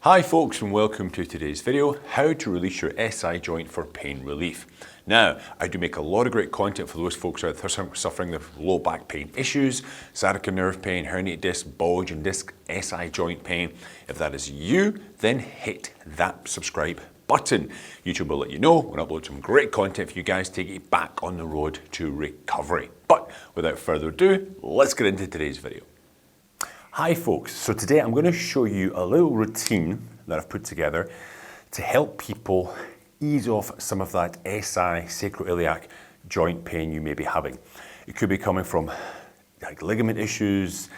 Hi folks, and welcome to today's video, how to release your SI joint for pain relief. Now, I do make a lot of great content for those folks out there suffering with low back pain issues, sciatica nerve pain, herniated disc, bulge and disc, SI joint pain. If that is you, then hit that subscribe button. YouTube will let you know when I upload some great content for you guys to get you back on the road to recovery. But without further ado, let's get into today's video. Hi folks, so today I'm going to show you a little routine that I've put together to help people ease off some of that SI sacroiliac joint pain you may be having. It could be coming from like ligament issues,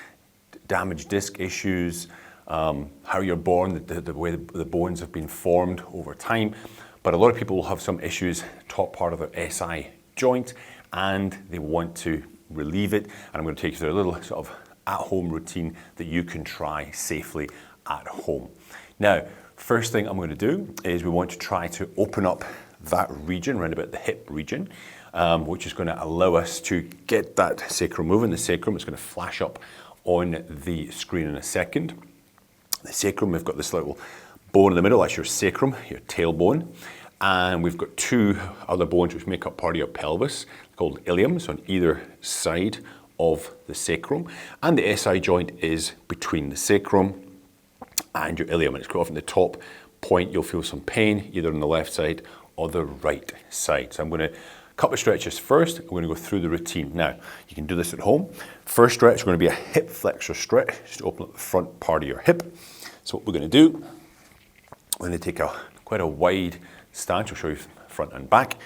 damaged disc issues, how you're born, the way the bones have been formed over time. But a lot of people will have some issues, top part of their SI joint, and they want to relieve it. And I'm going to take you through a little sort of at-home routine that you can try safely at home. Now, first thing I'm going to do is we want to try to open up that region, around about the hip region, which is going to allow us to get that sacrum moving. The sacrum is going to flash up on the screen in a second. The sacrum, we've got this little bone in the middle, that's your sacrum, your tailbone. And we've got two other bones which make up part of your pelvis, called iliums on either side of the sacrum, and the SI joint is between the sacrum and your ilium, and it's quite often the top point you'll feel some pain either on the left side or the right side. So I'm going to couple of stretches first. I'm going to go through the routine. Now you can do this at home. First stretch is going to be a hip flexor stretch, just to open up the front part of your hip. So what we're going to do, we're going to take quite a wide stance. I'll show you front and back.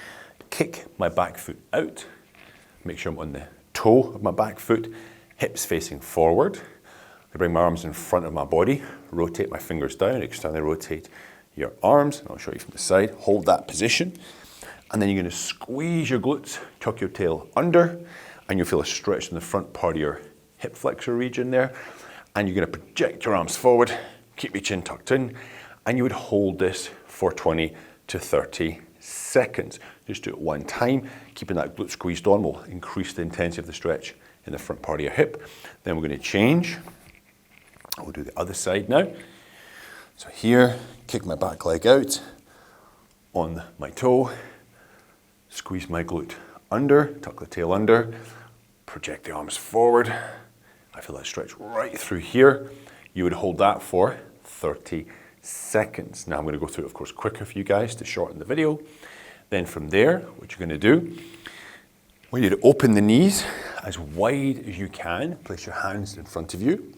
Kick my back foot out, make sure I'm on the toe of my back foot, hips facing forward. I bring my arms in front of my body, rotate my fingers down, externally rotate your arms, and I'll show you from the side. Hold that position, and then you're going to squeeze your glutes, tuck your tail under, and you'll feel a stretch in the front part of your hip flexor region there, and you're going to project your arms forward, keep your chin tucked in, and you would hold this for 20 to 30 seconds. Just do it one time, keeping that glute squeezed on will increase the intensity of the stretch in the front part of your hip. Then we're going to change. We'll do the other side now. So here, kick my back leg out on my toe, squeeze my glute under, tuck the tail under, project the arms forward. I feel that stretch right through here. You would hold that for 30 seconds. Now I'm going to go through it, of course, quicker for you guys to shorten the video. Then from there, what you're going to do, I want you to open the knees as wide as you can. Place your hands in front of you.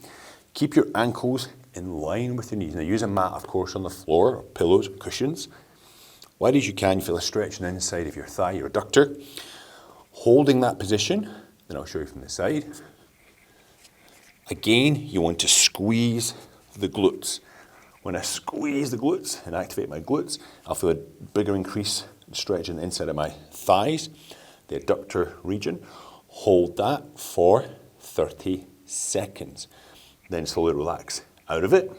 Keep your ankles in line with your knees. Now use a mat, of course, on the floor, or pillows, or cushions. Wide as you can, you feel a stretch on the inside of your thigh, your adductor. Holding that position, then I'll show you from the side. Again, you want to squeeze the glutes. When I squeeze the glutes and activate my glutes, I'll feel a bigger increase in stretch in the inside of my thighs, the adductor region. Hold that for 30 seconds. Then slowly relax out of it.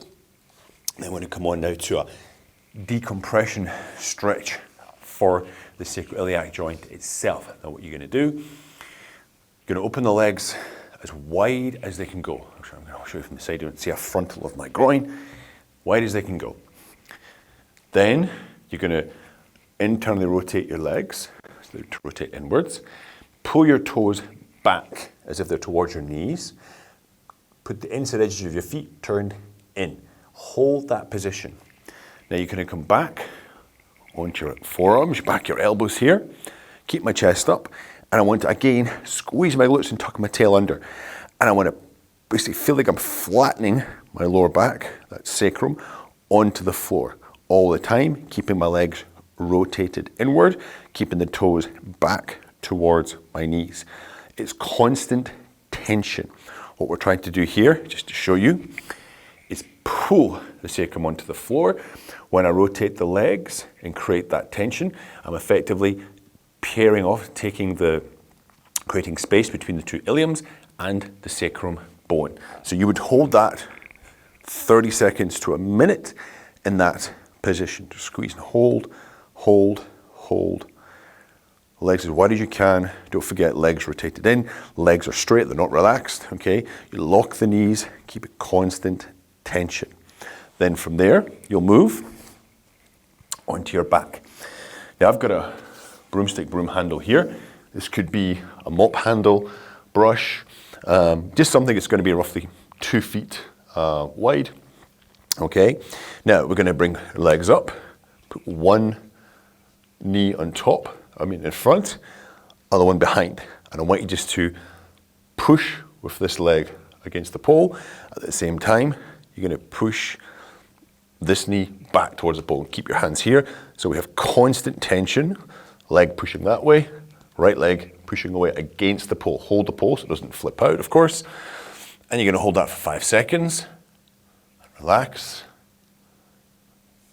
Then we're going to come on now to a decompression stretch for the sacroiliac joint itself. Now what you're going to do, you're going to open the legs as wide as they can go. I'll show you from the side, you don't see a frontal of my groin. Wide as they can go. Then you're going to internally rotate your legs, so to rotate inwards. Pull your toes back as if they're towards your knees. Put the inside edges of your feet turned in. Hold that position. Now you're going to come back onto your forearms, back your elbows here. Keep my chest up. And I want to, again, squeeze my glutes and tuck my tail under. And I want to basically feel like I'm flattening my lower back, that sacrum, onto the floor all the time, keeping my legs rotated inward, keeping the toes back towards my knees. It's constant tension. What we're trying to do here, just to show you, is pull the sacrum onto the floor. When I rotate the legs and create that tension, I'm effectively pairing off, creating space between the two iliums and the sacrum bone. So you would hold that 30 seconds to a minute in that position. Just squeeze and hold, hold, hold. Legs as wide as you can. Don't forget legs rotated in. Legs are straight, they're not relaxed, okay? You lock the knees, keep it constant tension. Then from there, you'll move onto your back. Now I've got a broom handle here. This could be a mop handle, brush, just something that's going to be roughly 2 feet wide. Okay, now we're going to bring legs up, put one knee on top, in front, other one behind. And I want you just to push with this leg against the pole. At the same time, you're going to push this knee back towards the pole. Keep your hands here. So we have constant tension, leg pushing that way, right leg pushing away against the pole. Hold the pole so it doesn't flip out, of course. And you're going to hold that for 5 seconds. Relax.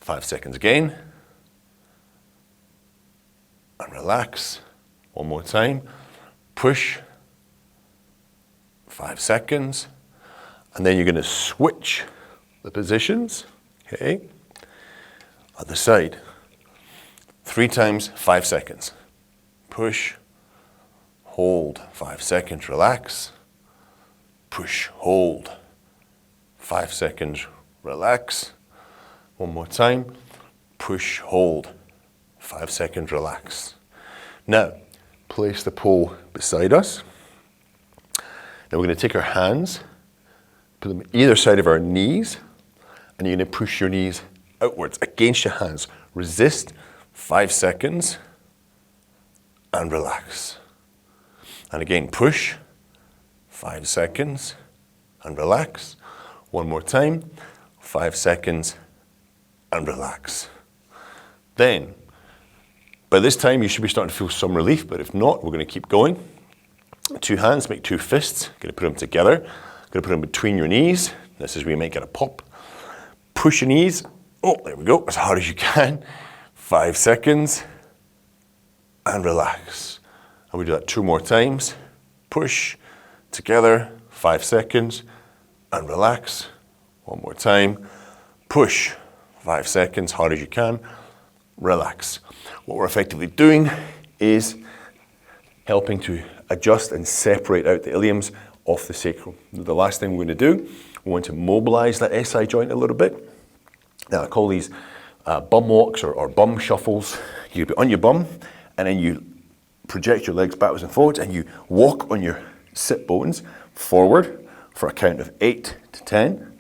5 seconds again. And relax. One more time. Push. 5 seconds. And then you're going to switch the positions. Okay. Other side. 3 times, 5 seconds. Push. Hold. 5 seconds. Relax. Push. Hold. 5 seconds. Relax. One more time. Push. Hold. 5 seconds. Relax. Now, place the pole beside us. Now we're going to take our hands, put them either side of our knees, and you're going to push your knees outwards against your hands. Resist 5 seconds and relax. And again, push 5 seconds and relax. One more time, 5 seconds and relax. Then, by this time you should be starting to feel some relief, but if not, we're going to keep going. 2 hands, make 2 fists. Going to put them together. Going to put them between your knees. This is where you might get a pop. Push your knees. Oh, there we go. As hard as you can. 5 seconds. And relax. And we do that 2 more times. Push. Together. 5 seconds. And relax. One more time. Push. 5 seconds. Hard as you can. Relax. What we're effectively doing is helping to adjust and separate out the iliums off the sacrum. The last thing we're going to do, we want to mobilize that SI joint a little bit. Now I call these bum walks or bum shuffles. You be on your bum and then you project your legs backwards and forwards and you walk on your sit bones forward for a count of 8 to 10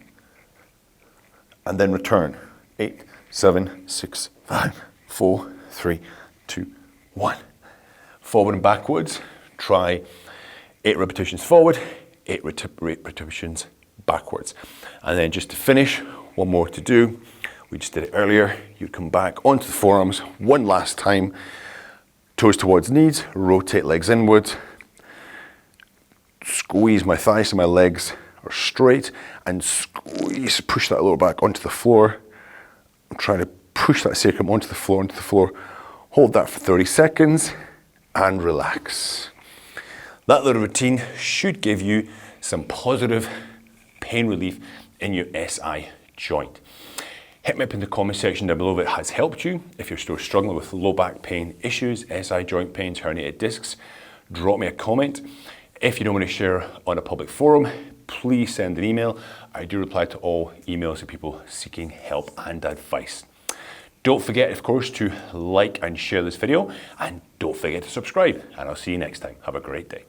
and then return. 8, 7, 6, 5, 4, 3, 2, 1. Forward and backwards. Try 8 repetitions forward, 8 repetitions backwards. And then just to finish, one more to do. We just did it earlier. You'd come back onto the forearms one last time. Toes towards knees, rotate legs inwards. Squeeze my thighs so my legs are straight and squeeze, push that lower back onto the floor. I'm trying to push that sacrum onto the floor. Hold that for 30 seconds and relax. That little routine should give you some positive pain relief in your SI joint. Hit me up in the comment section down below if it has helped you. If you're still struggling with low back pain issues, SI joint pains, herniated discs, drop me a comment. If you don't want to share on a public forum, please send an email. I do reply to all emails of people seeking help and advice. Don't forget, of course, to like and share this video, and don't forget to subscribe, and I'll see you next time. Have a great day.